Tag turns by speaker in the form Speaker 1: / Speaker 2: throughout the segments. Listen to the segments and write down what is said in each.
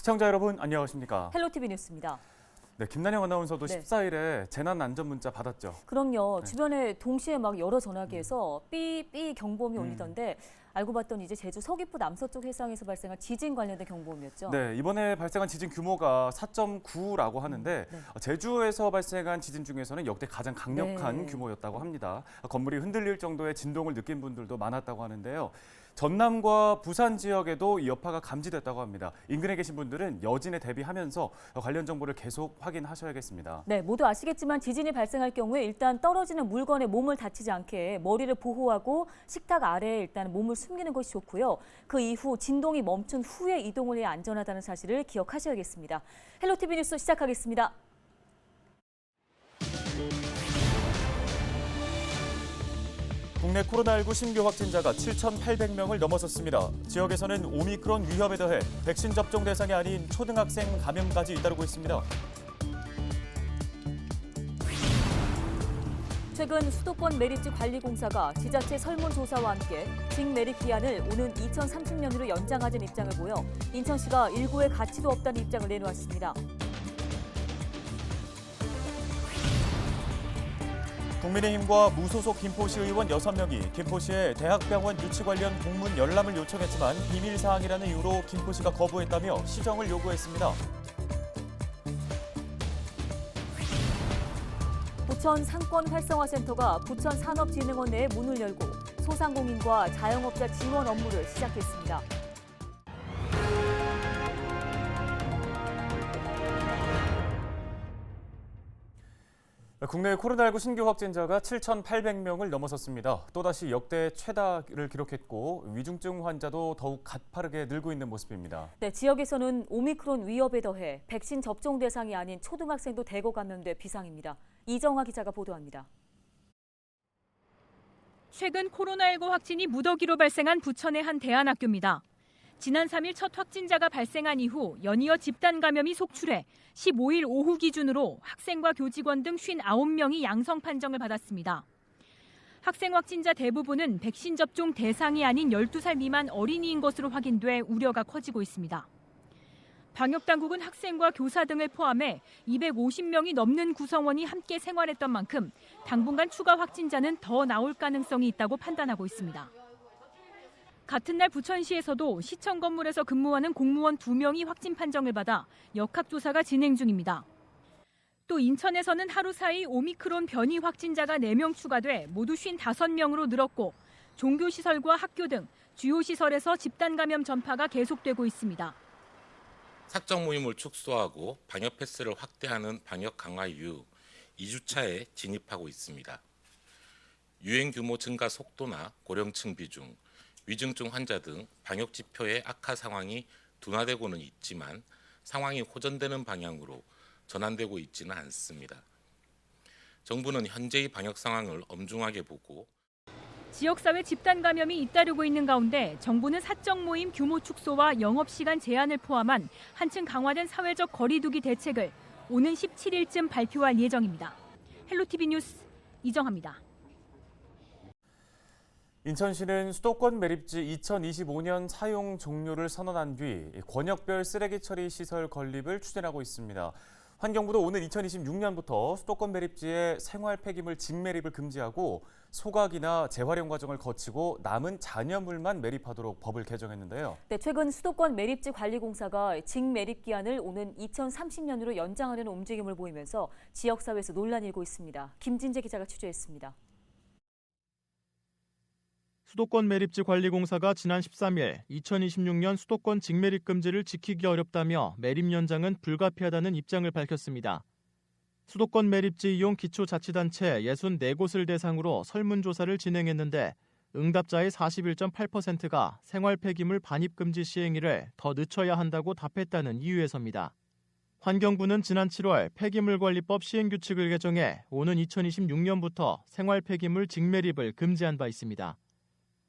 Speaker 1: 시청자 여러분 안녕하십니까?
Speaker 2: 헬로티비 뉴스입니다.
Speaker 1: 네, 김난영 아나운서도
Speaker 2: 네.
Speaker 1: 14일에 재난 안전 문자 받았죠?
Speaker 2: 그럼요. 주변에 동시에 막 여러 전화기에서 삐삐 경보음이 울리던데 알고 봤더니 이제 제주 서귀포 남서쪽 해상에서 발생한 지진 관련된 경보음이었죠.
Speaker 1: 네, 이번에 발생한 지진 규모가 4.9라고 하는데
Speaker 2: 네.
Speaker 1: 제주에서 발생한 지진 중에서는 역대 가장 강력한
Speaker 2: 네.
Speaker 1: 규모였다고 합니다. 건물이 흔들릴 정도의 진동을 느낀 분들도 많았다고 하는데요. 전남과 부산 지역에도 이 여파가 감지됐다고 합니다. 인근에 계신 분들은 여진에 대비하면서 관련 정보를 계속 확인하셔야겠습니다.
Speaker 2: 네, 모두 아시겠지만 지진이 발생할 경우에 일단 떨어지는 물건에 몸을 다치지 않게 머리를 보호하고 식탁 아래에 일단 몸을 숨기는 것이 좋고요. 그 이후 진동이 멈춘 후에 이동을 해야 안전하다는 사실을 기억하셔야겠습니다. 헬로티비 뉴스 시작하겠습니다.
Speaker 1: 국내 코로나19 신규 확진자가 7,800명을 넘어섰습니다. 지역에서는 오미크론 위협에 더해 백신 접종 대상이 아닌 초등학생 감염까지 잇따르고 있습니다.
Speaker 2: 최근 수도권 매립지 관리공사가 지자체 설문조사와 함께 직매립 기한을 오는 2030년으로 연장하자는 입장을 보여 인천시가 일고의 가치도 없다는 입장을 내놓았습니다.
Speaker 1: 국민의힘과 무소속 김포시 의원 6명이 김포시에 대학병원 유치 관련 공문 열람을 요청했지만 비밀사항이라는 이유로 김포시가 거부했다며 시정을 요구했습니다.
Speaker 2: 부천 상권활성화센터가 부천산업진흥원 내에 문을 열고 소상공인과 자영업자 지원 업무를 시작했습니다.
Speaker 1: 국내 코로나19 신규 확진자가 7,800명을 넘어섰습니다. 또다시 역대 최다를 기록했고 위중증 환자도 더욱 가파르게 늘고 있는 모습입니다.
Speaker 2: 네, 지역에서는 오미크론 위협에 더해 백신 접종 대상이 아닌 초등학생도 대거 감염돼 비상입니다. 이정화 기자가 보도합니다.
Speaker 3: 최근 코로나19 확진이 무더기로 발생한 부천의 한 대안학교입니다. 지난 3일 첫 확진자가 발생한 이후 연이어 집단 감염이 속출해 15일 오후 기준으로 학생과 교직원 등 59명이 양성 판정을 받았습니다. 학생 확진자 대부분은 백신 접종 대상이 아닌 12살 미만 어린이인 것으로 확인돼 우려가 커지고 있습니다. 방역당국은 학생과 교사 등을 포함해 250명이 넘는 구성원이 함께 생활했던 만큼 당분간 추가 확진자는 더 나올 가능성이 있다고 판단하고 있습니다. 같은 날 부천시에서도 시청 건물에서 근무하는 공무원 2명이 확진 판정을 받아 역학조사가 진행 중입니다. 또 인천에서는 하루 사이 오미크론 변이 확진자가 4명 추가돼 모두 55명으로 늘었고 종교시설과 학교 등 주요 시설에서 집단 감염 전파가 계속되고 있습니다.
Speaker 4: 사적 모임을 축소하고 방역 패스를 확대하는 방역 강화 이후 2주차에 진입하고 있습니다. 유행 규모 증가 속도나 고령층 비중, 위중증 환자 등 방역 지표의 악화 상황이 둔화되고는 있지만 상황이 호전되는 방향으로 전환되고 있지는 않습니다. 정부는 현재의 방역 상황을 엄중하게 보고
Speaker 3: 지역사회 집단 감염이 잇따르고 있는 가운데 정부는 사적 모임 규모 축소와 영업시간 제한을 포함한 한층 강화된 사회적 거리 두기 대책을 오는 17일쯤 발표할 예정입니다. 헬로티비 뉴스 이정화입니다.
Speaker 1: 인천시는 수도권 매립지 2025년 사용 종료를 선언한 뒤 권역별 쓰레기 처리 시설 건립을 추진하고 있습니다. 환경부도 오는 2026년부터 수도권 매립지의 생활 폐기물 직매립을 금지하고 소각이나 재활용 과정을 거치고 남은 잔여물만 매립하도록 법을 개정했는데요.
Speaker 2: 네, 최근 수도권 매립지 관리공사가 직매립 기한을 오는 2030년으로 연장하려는 움직임을 보이면서 지역사회에서 논란이 일고 있습니다. 김진재 기자가 취재했습니다.
Speaker 5: 수도권 매립지 관리공사가 지난 13일 2026년 수도권 직매립 금지를 지키기 어렵다며 매립 연장은 불가피하다는 입장을 밝혔습니다. 수도권 매립지 이용 기초자치단체 64곳을 대상으로 설문조사를 진행했는데 응답자의 41.8%가 생활 폐기물 반입 금지 시행일을 더 늦춰야 한다고 답했다는 이유에서입니다. 환경부는 지난 7월 폐기물관리법 시행규칙을 개정해 오는 2026년부터 생활 폐기물 직매립을 금지한 바 있습니다.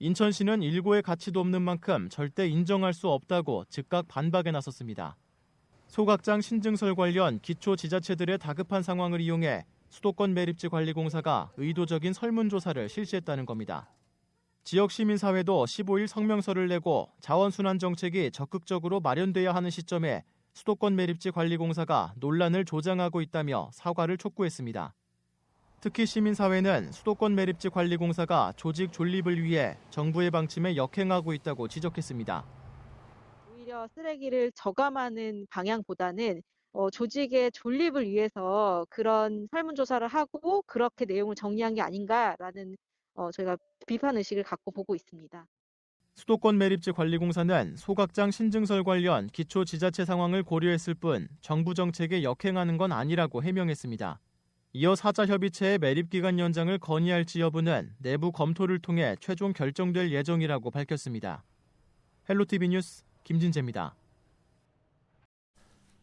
Speaker 5: 인천시는 일고의 가치도 없는 만큼 절대 인정할 수 없다고 즉각 반박에 나섰습니다. 소각장 신증설 관련 기초 지자체들의 다급한 상황을 이용해 수도권 매립지 관리공사가 의도적인 설문조사를 실시했다는 겁니다. 지역 시민사회도 15일 성명서를 내고 자원순환 정책이 적극적으로 마련돼야 하는 시점에 수도권 매립지 관리공사가 논란을 조장하고 있다며 사과를 촉구했습니다. 특히 시민사회는 수도권 매립지 관리공사가 조직 존립을 위해 정부의 방침에 역행하고 있다고 지적했습니다.
Speaker 6: 오히려 쓰레기를 저감하는 방향보다는 조직의 존립을 위해서 그런 설문조사를 하고 그렇게 내용을 정리한 게 아닌가라는 저희가 비판 의식을 갖고 보고 있습니다.
Speaker 5: 수도권 매립지 관리공사는 소각장 신증설 관련 기초 지자체 상황을 고려했을 뿐 정부 정책에 역행하는 건 아니라고 해명했습니다. 이어 사자협의체의 매립기간 연장을 건의할지 여부는 내부 검토를 통해 최종 결정될 예정이라고 밝혔습니다. 헬로티비 뉴스 김진재입니다.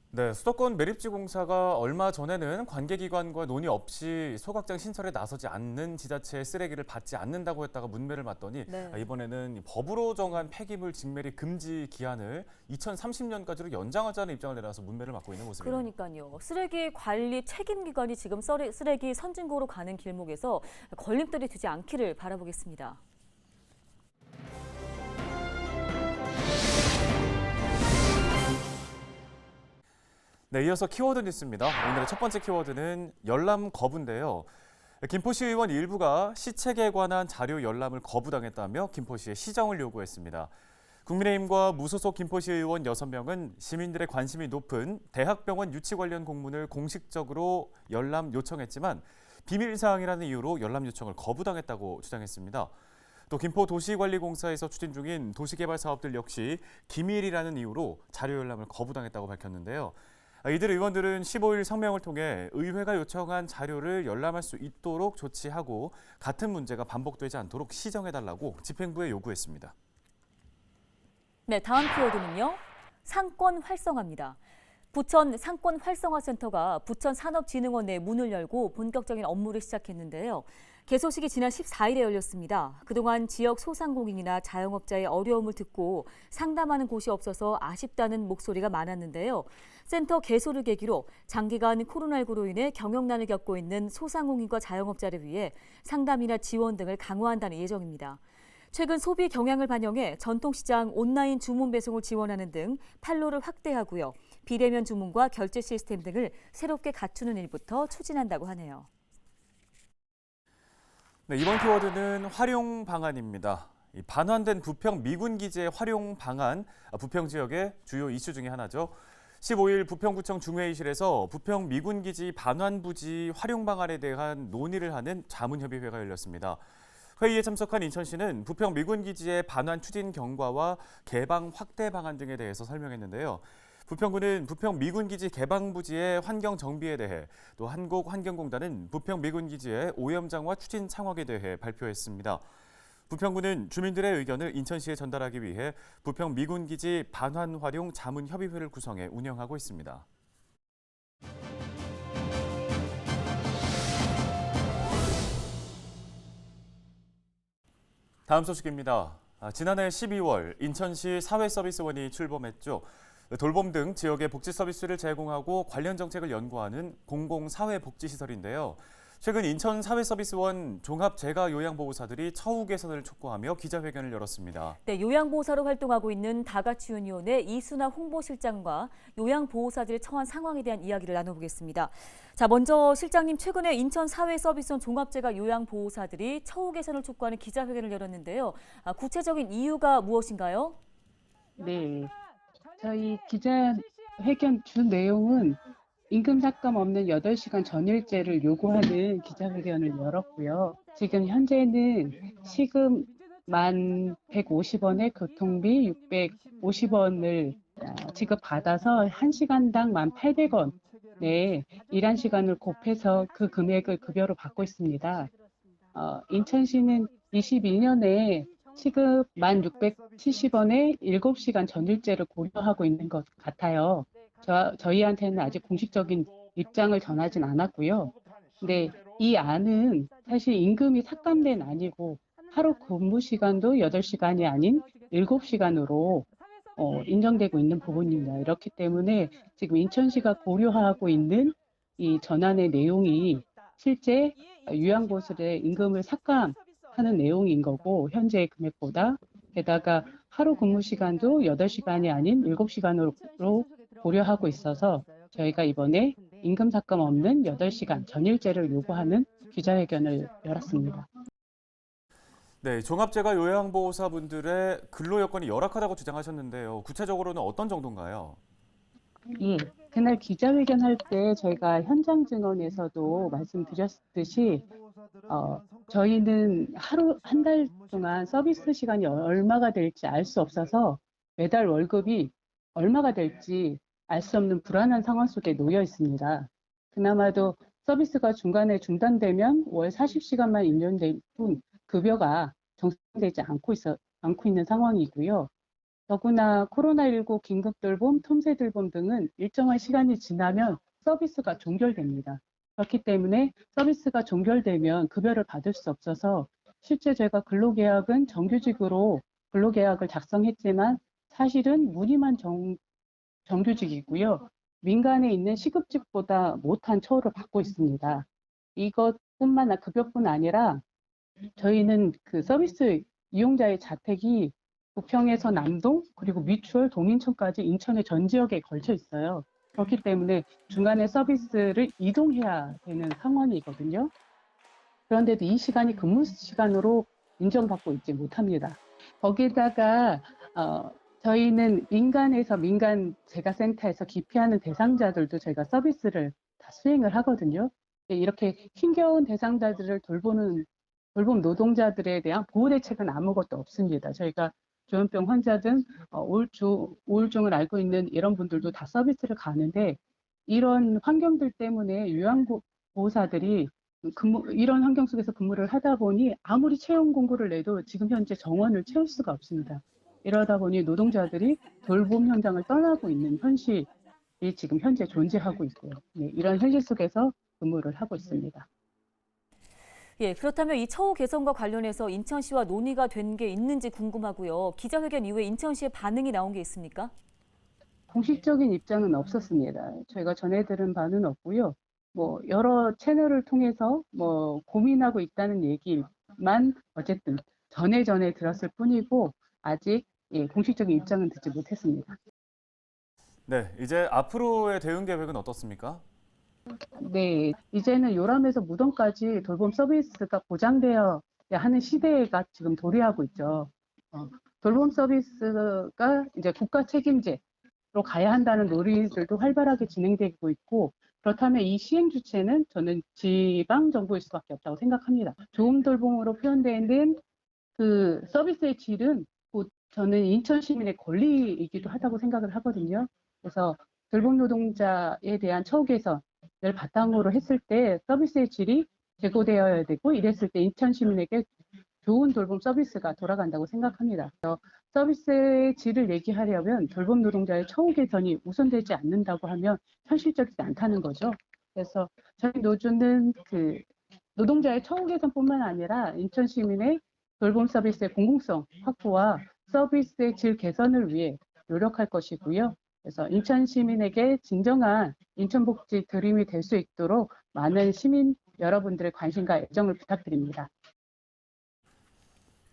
Speaker 1: 네, 수도권 매립지 공사가 얼마 전에는 관계기관과 논의 없이 소각장 신설에 나서지 않는 지자체의 쓰레기를 받지 않는다고 했다가 문매를 맞더니
Speaker 2: 네.
Speaker 1: 이번에는 법으로 정한 폐기물 직매립 금지 기한을 2030년까지로 연장하자는 입장을 내놔서 문매를 맞고 있는 모습입니다.
Speaker 2: 그러니까요. 쓰레기 관리 책임 기관이 지금 쓰레기 선진국으로 가는 길목에서 걸림돌이 되지 않기를 바라보겠습니다.
Speaker 1: 네, 이어서 키워드 뉴스입니다. 오늘의 첫 번째 키워드는 열람 거부인데요. 김포시 의원 일부가 시책에 관한 자료 열람을 거부당했다며 김포시에 시정을 요구했습니다. 국민의힘과 무소속 김포시 의원 6명은 시민들의 관심이 높은 대학병원 유치 관련 공문을 공식적으로 열람 요청했지만 비밀사항이라는 이유로 열람 요청을 거부당했다고 주장했습니다. 또 김포도시관리공사에서 추진 중인 도시개발 사업들 역시 기밀이라는 이유로 자료 열람을 거부당했다고 밝혔는데요. 이들 의원들은 15일 성명을 통해 의회가 요청한 자료를 열람할 수 있도록 조치하고 같은 문제가 반복되지 않도록 시정해달라고 집행부에 요구했습니다.
Speaker 2: 네, 다음 키워드는요. 상권 활성화입니다. 부천 상권 활성화센터가 부천산업진흥원 내 문을 열고 본격적인 업무를 시작했는데요. 개소식이 지난 14일에 열렸습니다. 그동안 지역 소상공인이나 자영업자의 어려움을 듣고 상담하는 곳이 없어서 아쉽다는 목소리가 많았는데요. 센터 개소를 계기로 장기간 코로나19로 인해 경영난을 겪고 있는 소상공인과 자영업자를 위해 상담이나 지원 등을 강화한다는 예정입니다. 최근 소비 경향을 반영해 전통시장 온라인 주문 배송을 지원하는 등 판로를 확대하고요. 비대면 주문과 결제 시스템 등을 새롭게 갖추는 일부터 추진한다고 하네요.
Speaker 1: 네, 이번 키워드는 활용 방안입니다. 반환된 부평 미군 기지의 활용 방안, 부평 지역의 주요 이슈 중에 하나죠. 15일 부평구청 중회의실에서 부평 미군 기지 반환 부지 활용 방안에 대한 논의를 하는 자문협의회가 열렸습니다. 회의에 참석한 인천시는 부평 미군 기지의 반환 추진 경과와 개방 확대 방안 등에 대해서 설명했는데요. 부평구는 부평 미군기지 개방 부지의 환경 정비에 대해 또 한국환경공단은 부평 미군기지의 오염장과 추진 창업에 대해 발표했습니다. 부평구는 주민들의 의견을 인천시에 전달하기 위해 부평 미군기지 반환 활용 자문협의회를 구성해 운영하고 있습니다. 다음 소식입니다. 지난해 12월 인천시 사회서비스원이 출범했죠. 돌봄 등 지역의 복지 서비스를 제공하고 관련 정책을 연구하는 공공사회복지시설인데요. 최근 인천 사회서비스원 종합재가요양보호사들이 처우 개선을 촉구하며 기자회견을 열었습니다.
Speaker 2: 네, 요양보호사로 활동하고 있는 다가치유니온의 이순아 홍보실장과 요양보호사들이 처한 상황에 대한 이야기를 나눠보겠습니다. 자, 먼저 실장님, 최근에 인천 사회서비스원 종합재가요양보호사들이 처우 개선을 촉구하는 기자회견을 열었는데요. 구체적인 이유가 무엇인가요?
Speaker 7: 네, 저희 기자회견 주 내용은 임금 삭감 없는 8시간 전일제를 요구하는 기자회견을 열었고요. 지금 현재는 시급 1,150원에 교통비 650원을 지급받아서 1시간당 1,800원 내 일한 시간을 곱해서 그 금액을 급여로 받고 있습니다. 인천시는 21년에 시급 1,670원에 7시간 전일제를 고려하고 있는 것 같아요. 저희한테는 아직 공식적인 입장을 전하진 않았고요. 근데 이 안은 사실 임금이 삭감된 안이고 하루 근무 시간도 8시간이 아닌 7시간으로 인정되고 있는 부분입니다. 이렇기 때문에 지금 인천시가 고려하고 있는 이 전안의 내용이 실제 요양보호사의 임금을 삭감하는 내용인 거고 현재의 금액보다 게다가 하루 근무 시간도 8시간이 아닌 7시간으로 고려하고 있어서 저희가 이번에 임금 삭감 없는 8시간 전일제를 요구하는 기자회견을 열었습니다.
Speaker 1: 네, 종합재가 요양보호사분들의 근로 여건이 열악하다고 주장하셨는데요. 구체적으로는 어떤 정도인가요?
Speaker 7: 예, 그날 기자회견 할 때 저희가 현장 증언에서도 말씀드렸듯이 저희는 하루 한 달 동안 서비스 시간이 얼마가 될지 알 수 없어서 매달 월급이 얼마가 될지 알 수 없는 불안한 상황 속에 놓여 있습니다. 그나마도 서비스가 중간에 중단되면 월 40시간만 인정될 뿐 급여가 정상되지 않고 있는 상황이고요. 더구나 코로나19 긴급돌봄, 틈새돌봄 등은 일정한 시간이 지나면 서비스가 종결됩니다. 그렇기 때문에 서비스가 종결되면 급여를 받을 수 없어서 실제 저희가 근로계약은 정규직으로 근로계약을 작성했지만 사실은 무늬만 정규직이고요. 민간에 있는 시급직보다 못한 처우를 받고 있습니다. 급여뿐 아니라 저희는 그 서비스 이용자의 자택이 부평에서 남동 그리고 미추홀, 동인천까지 인천의 전 지역에 걸쳐 있어요. 그렇기 때문에 중간에 서비스를 이동해야 되는 상황이거든요. 그런데도 이 시간이 근무 시간으로 인정받고 있지 못합니다. 거기다가 저희는 민간 재가센터에서 기피하는 대상자들도 저희가 서비스를 다 수행을 하거든요. 이렇게 힘겨운 대상자들을 돌봄 노동자들에 대한 보호 대책은 아무것도 없습니다. 저희가 조현병 환자 등 우울증을 앓고 있는 이런 분들도 다 서비스를 가는데 이런 환경들 때문에 요양보호사들이 이런 환경 속에서 근무를 하다 보니 아무리 채용 공고를 내도 지금 현재 정원을 채울 수가 없습니다. 이러다 보니 노동자들이 돌봄 현장을 떠나고 있는 현실이 지금 현재 존재하고 있고요. 네, 이런 현실 속에서 근무를 하고 있습니다.
Speaker 2: 예, 그렇다면 이 처우 개선과 관련해서 인천시와 논의가 된 게 있는지 궁금하고요. 기자회견 이후에 인천시의 반응이 나온 게 있습니까?
Speaker 7: 공식적인 입장은 없었습니다. 저희가 전해들은 바는 없고요. 여러 채널을 통해서 고민하고 있다는 얘기만 어쨌든 전에 들었을 뿐이고 아직 공식적인 입장은 듣지 못했습니다.
Speaker 1: 네, 이제 앞으로의 대응 계획은 어떻습니까?
Speaker 7: 네, 이제는 요람에서 무덤까지 돌봄 서비스가 보장되어야 하는 시대가 지금 도래하고 있죠. 돌봄 서비스가 이제 국가 책임제로 가야 한다는 논의들도 활발하게 진행되고 있고, 그렇다면 이 시행 주체는 저는 지방 정부일 수밖에 없다고 생각합니다. 좋은 돌봄으로 표현되는 그 서비스의 질은 곧 저는 인천 시민의 권리이기도 하다고 생각을 하거든요. 그래서 돌봄 노동자에 대한 처우 개선을 바탕으로 했을 때 서비스의 질이 제고되어야 되고 이랬을 때 인천 시민에게 좋은 돌봄 서비스가 돌아간다고 생각합니다. 그래서 서비스의 질을 얘기하려면 돌봄 노동자의 처우 개선이 우선되지 않는다고 하면 현실적이지 않다는 거죠. 그래서 저희 노조는 그 노동자의 처우 개선뿐만 아니라 인천 시민의 돌봄 서비스의 공공성 확보와 서비스의 질 개선을 위해 노력할 것이고요. 그래서 인천 시민에게 진정한 인천복지 드림이 될 수 있도록 많은 시민 여러분들의 관심과 애정을 부탁드립니다.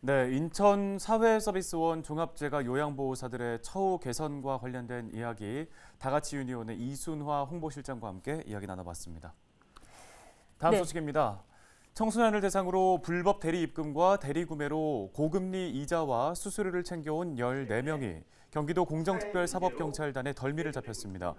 Speaker 1: 네, 인천 사회서비스원 종합재가 요양보호사들의 처우 개선과 관련된 이야기 다가치 유니온의 이순화 홍보실장과 함께 이야기 나눠봤습니다. 다음 소식입니다. 청소년을 대상으로 불법 대리 입금과 대리 구매로 고금리 이자와 수수료를 챙겨온 14명이 경기도 공정특별사법경찰단에 덜미를 잡혔습니다.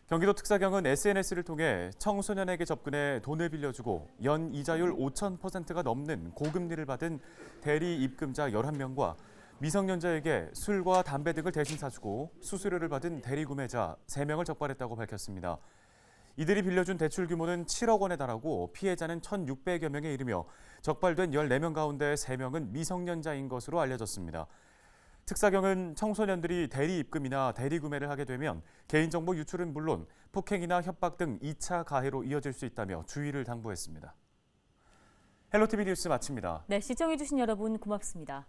Speaker 1: 경기도 특사경은 SNS를 통해 청소년에게 접근해 돈을 빌려주고 연 이자율 5,000%가 넘는 고금리를 받은 대리 입금자 11명과 미성년자에게 술과 담배 등을 대신 사주고 수수료를 받은 대리 구매자 3명을 적발했다고 밝혔습니다. 이들이 빌려준 대출 규모는 7억 원에 달하고 피해자는 1,600여 명에 이르며 적발된 14명 가운데 3명은 미성년자인 것으로 알려졌습니다. 특사경은 청소년들이 대리 입금이나 대리 구매를 하게 되면 개인정보 유출은 물론 폭행이나 협박 등 2차 가해로 이어질 수 있다며 주의를 당부했습니다. 헬로티비 뉴스 마칩니다.
Speaker 2: 네, 시청해주신 여러분 고맙습니다.